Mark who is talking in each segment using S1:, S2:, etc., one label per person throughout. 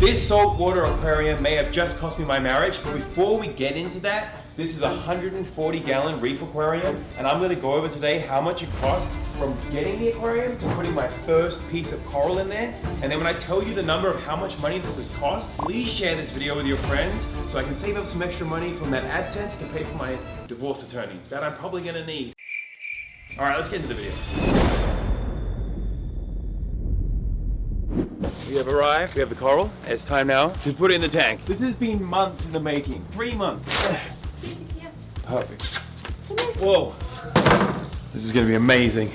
S1: This saltwater aquarium may have just cost me my marriage, but before we get into that, this is a 140-gallon reef aquarium, and I'm gonna go over today how much it cost from getting the aquarium to putting my first piece of coral in there. And then when I tell you the number of how much money this has cost, please share this video with your friends so I can save up some extra money from that AdSense to pay for my divorce attorney that I'm probably gonna need. All right, let's get into the video. We have arrived, we have the coral. It's time now to put it in the tank. This has been months in the making, 3 months. Perfect. Whoa. This is gonna be amazing.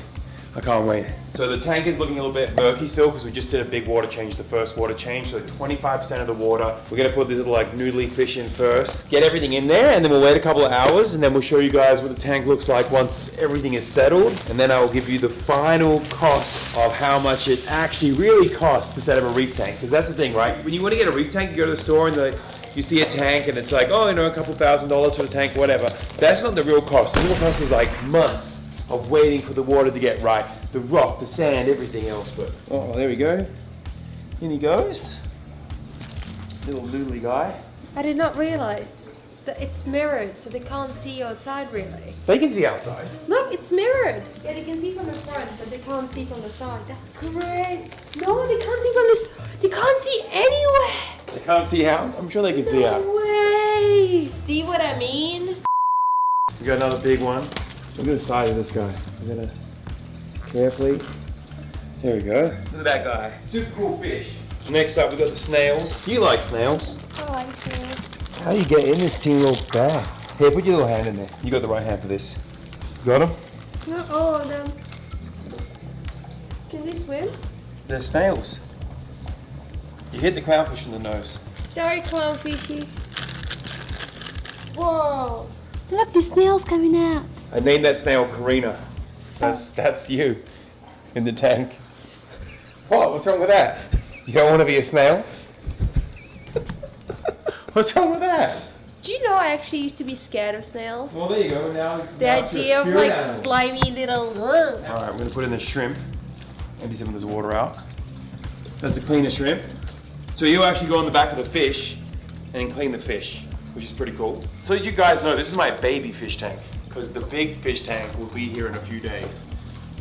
S1: I can't wait. So the tank is looking a little bit murky still because we just did a big water change, the first water change. So 25% of the water. We're gonna put this little like noodly fish in first. Get everything in there and then we'll wait a couple of hours and then we'll show you guys what the tank looks like once everything is settled. And then I will give you the final cost of how much it actually really costs to set up a reef tank. Because that's the thing, right? When you want to get a reef tank, you go to the store and you see a tank and it's like, oh, you know, a couple $1,000s for the tank, whatever. That's not the real cost. The real cost is like months of waiting for the water to get right. The rock, the sand, everything else. But, oh, there we go. In he goes. Little noodly guy.
S2: I did not realize that it's mirrored, so they can't see outside really.
S1: They can see outside.
S2: Look, it's mirrored. Yeah, they can see from the front, but they can't see from the side. That's crazy. No, they can't see from the side. They can't see anywhere.
S1: They can't see out? I'm sure they can see out.
S2: No way. See what I mean?
S1: We got another big one. Look at the size of this guy. We're gonna carefully. There we go. Look at that guy. Super cool fish. Next up, we got the snails. You like snails?
S2: I like snails.
S1: How do you get in this teeny little bag? Here, put your little hand in there. You got the right hand for this. Got them?
S2: Not all of them. Can they swim?
S1: They're snails. You hit the clownfish in the nose.
S2: Sorry, clownfishy. Whoa. Look, the snail's coming out.
S1: I named that snail Karina. That's you in the tank. What? What's wrong with that? You don't want to be a snail? What's wrong with that?
S2: Do you know I actually used to be scared of snails?
S1: Well, there you go. Now
S2: the idea of like slimy little.
S1: All right, we're gonna put in the shrimp. Maybe some of this water out. That's the cleaner shrimp. So you actually go on the back of the fish and clean the fish, which is pretty cool. So you guys know this is my baby fish tank because the big fish tank will be here in a few days.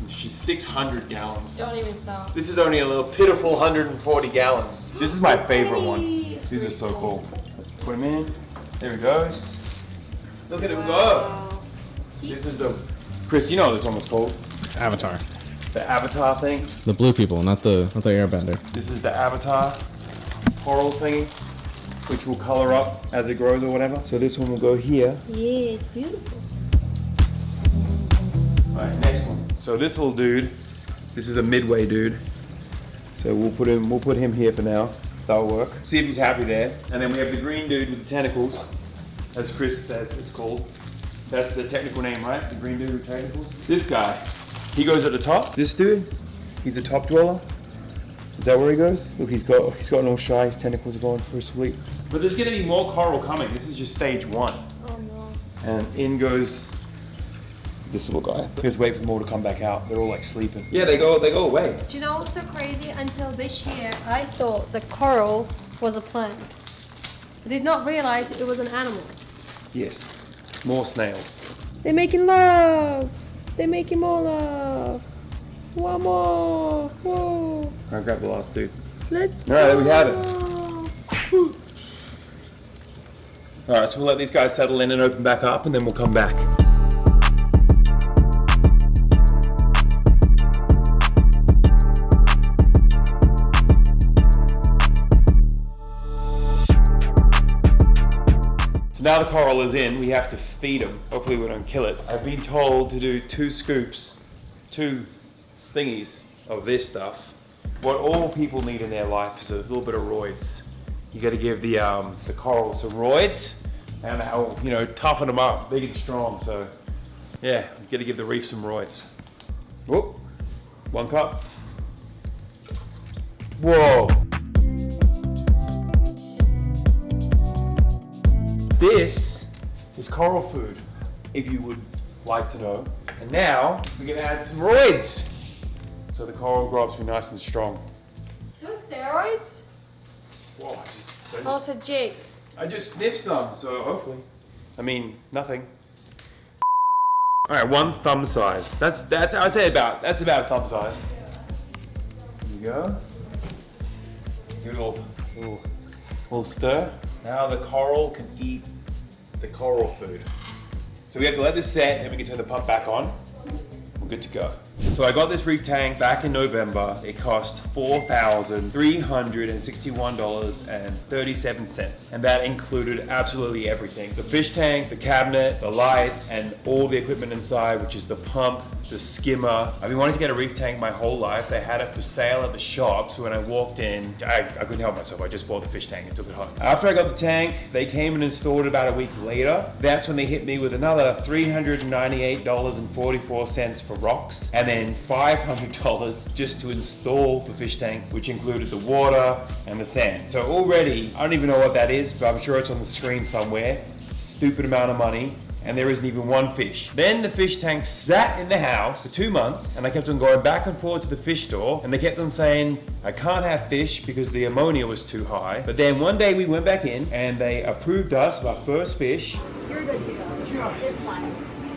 S1: Which is 600 gallons.
S2: Don't even stop.
S1: This is only a little pitiful 140 gallons. This is my favorite one. These are so cool. Let's put them in. There he goes. Look at him go. This is the, Chris, you know what this one was called?
S3: Avatar.
S1: The Avatar thing.
S3: The blue people, not the airbender.
S1: This is the Avatar coral thingy, which will color up as it grows or whatever. So this one will go here.
S2: Yeah, it's beautiful.
S1: All right, next one. So this little dude, this is a midway dude. So we'll put him here for now. That'll work. See if he's happy there. And then we have the green dude with the tentacles, as Chris says it's called. That's the technical name, right? The green dude with tentacles. This guy, he goes at the top. This dude, he's a top dweller. Is that where he goes? Look, he's gotten all shy. His tentacles are going for a sweep. But there's gonna be more coral coming. This is just stage 1.
S2: Oh no.
S1: And in goes this little guy. Just wait for them all to come back out. They're all like sleeping. Yeah, they go away.
S2: Do you know what's so crazy? Until this year, I thought the coral was a plant. I did not realize it was an animal.
S1: Yes, more snails.
S2: They're making love. They're making more love. One more. Whoa.
S1: I'll grab the last dude.
S2: Let's go.
S1: All right, there we have it. All right, so we'll let these guys settle in and open back up and then we'll come back. So now the coral is in, we have to feed them. Hopefully we don't kill it. I've been told to do 2 scoops, 2 thingies of this stuff. What all people need in their life is a little bit of roids. You got to give the coral some roids, and that'll, you know, toughen them up, big and strong. So, yeah, you got to give the reef some roids. Whoop, 1 cup. Whoa. This is coral food, if you would like to know. And now we're gonna add some roids, so the coral grow up to be nice and strong.
S2: Those steroids?
S1: Whoa,
S2: Also, Jake.
S1: I just sniffed some, so hopefully. I mean, nothing. Alright, 1 thumb size. That's I'd say that's about a thumb size. There you go. Give it a little stir. Now the coral can eat the coral food. So we have to let this set, and we can turn the pump back on. We're good to go. So I got this reef tank back in November. It cost $4,361.37. And that included absolutely everything. The fish tank, the cabinet, the lights, and all the equipment inside, which is the pump, the skimmer. I've been wanting to get a reef tank my whole life. They had it for sale at the shop. So when I walked in, I couldn't help myself. I just bought the fish tank and took it home. After I got the tank, they came and installed it about a week later. That's when they hit me with another $398.44 for rocks, and then $500 just to install the fish tank, which included the water and the sand. So already, I don't even know what that is, but I'm sure it's on the screen somewhere. Stupid amount of money, and there isn't even one fish. Then the fish tank sat in the house for 2 months, and I kept on going back and forth to the fish store, and they kept on saying, I can't have fish because the ammonia was too high. But then one day we went back in, and they approved us of our first fish.
S2: You're good to go. This one.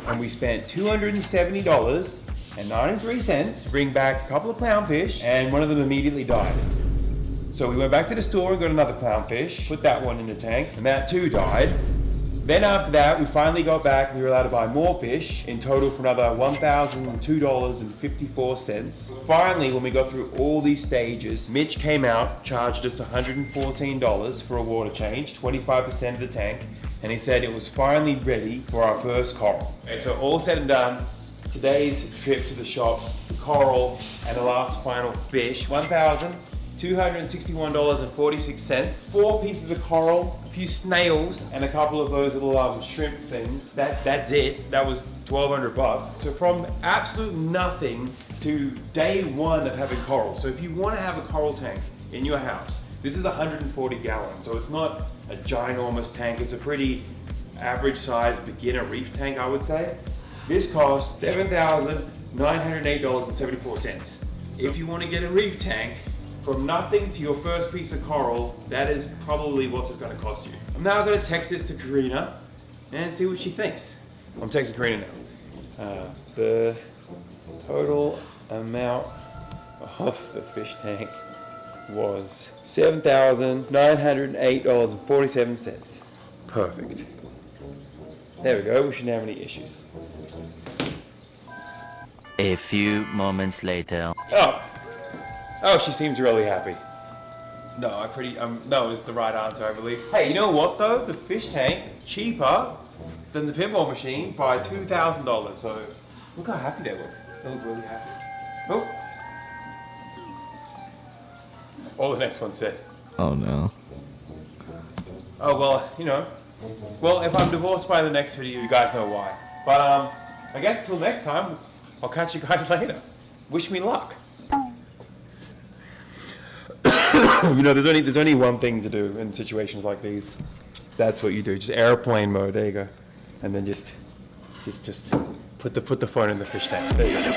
S1: And we spent $270.93 to bring back a couple of clownfish, and one of them immediately died. So we went back to the store and got another clownfish, put that one in the tank, and that too died. Then after that, we finally got back, we were allowed to buy more fish, in total for another $1,002.54. Finally, when we got through all these stages, Mitch came out, charged us $114 for a water change, 25% of the tank, and he said it was finally ready for our first coral. Okay, so all said and done, today's trip to the shop, the coral, and the last final fish, $1,261.46. 4 pieces of coral, a few snails, and a couple of those little shrimp things. That's it. That was $1,200. So from absolute nothing to day 1 of having coral. So if you want to have a coral tank in your house, this is 140 gallons. So it's not a ginormous tank. It's a pretty average size beginner reef tank, I would say. This costs $7,908.74. If you want to get a reef tank from nothing to your first piece of coral, that is probably what it's going to cost you. I'm now going to text this to Karina and see what she thinks. I'm texting Karina now. The total amount of the fish tank was $7,908.47. Perfect. There we go, we shouldn't have any issues.
S4: A few moments later.
S1: Oh, she seems really happy. No, no is the right answer, I believe. Hey, you know what though? The fish tank, cheaper than the pinball machine by $2,000. So, look how happy they look. They look really happy. Oh. All the next one says.
S3: Oh no.
S1: Oh, well, you know. Well, if I'm divorced by the next video, you guys know why. But, I guess till next time, I'll catch you guys later. Wish me luck. You know, there's only one thing to do in situations like these. That's what you do. Just airplane mode. There you go. And then just put the phone in the fish tank. There you go.